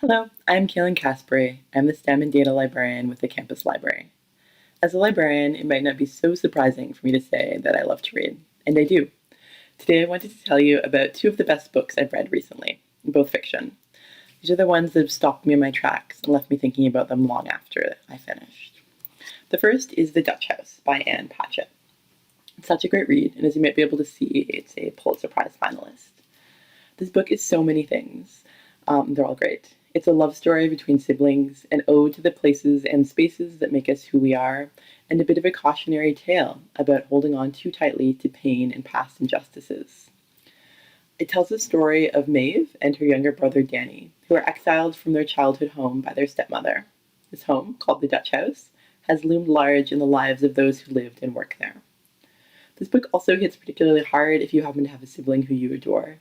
Hello, I'm Kaelan Caspary. I'm the STEM and Data Librarian with the campus library. As a librarian, it might not be so surprising for me to say that I love to read, and I do. Today I wanted to tell you about two of the best books I've read recently, both fiction. These are the ones that have stopped me in my tracks and left me thinking about them long after I finished. The first is The Dutch House by Anne Patchett. It's such a great read, and as you might be able to see, it's a Pulitzer Prize finalist. This book is so many things. They're all great. It's a love story between siblings, an ode to the places and spaces that make us who we are, and a bit of a cautionary tale about holding on too tightly to pain and past injustices. It tells the story of Maeve and her younger brother Danny, who are exiled from their childhood home by their stepmother. This home, called the Dutch House, has loomed large in the lives of those who lived and work there. This book also hits particularly hard if you happen to have a sibling who you adore.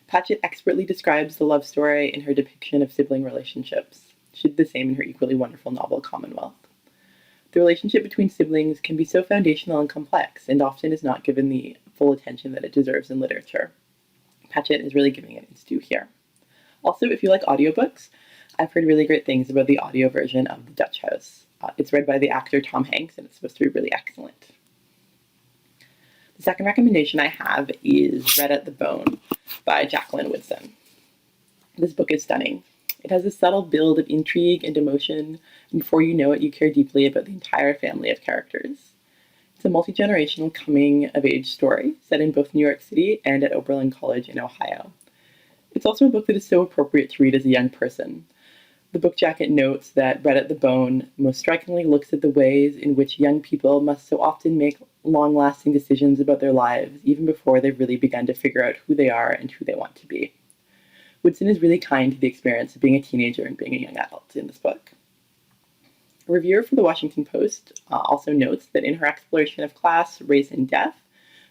Patchett expertly describes the love story in her depiction of sibling relationships. She did the same in her equally wonderful novel, Commonwealth. The relationship between siblings can be so foundational and complex, and often is not given the full attention that it deserves in literature. Patchett is really giving it its due here. Also, if you like audiobooks, I've heard really great things about the audio version of The Dutch House. It's read by the actor Tom Hanks, and it's supposed to be really excellent. The second recommendation I have is Red at the Bone by Jacqueline Woodson. This book is stunning. It has a subtle build of intrigue and emotion, and before you know it, you care deeply about the entire family of characters. It's a multi-generational coming-of-age story set in both New York City and at Oberlin College in Ohio. It's also a book that is so appropriate to read as a young person. The book jacket notes that Red at the Bone most strikingly looks at the ways in which young people must so often make long-lasting decisions about their lives, even before they've really begun to figure out who they are and who they want to be. Woodson is really kind to the experience of being a teenager and being a young adult in this book. A reviewer for the Washington Post also notes that in her exploration of class, race, and death,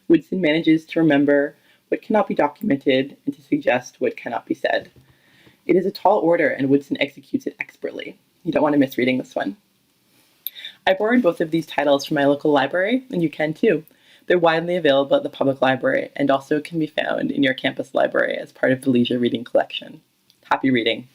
Woodson manages to remember what cannot be documented and to suggest what cannot be said. It is a tall order, and Woodson executes it expertly. You don't want to miss reading this one. I borrowed both of these titles from my local library, and you can too. They're widely available at the public library and also can be found in your campus library as part of the leisure reading collection. Happy reading!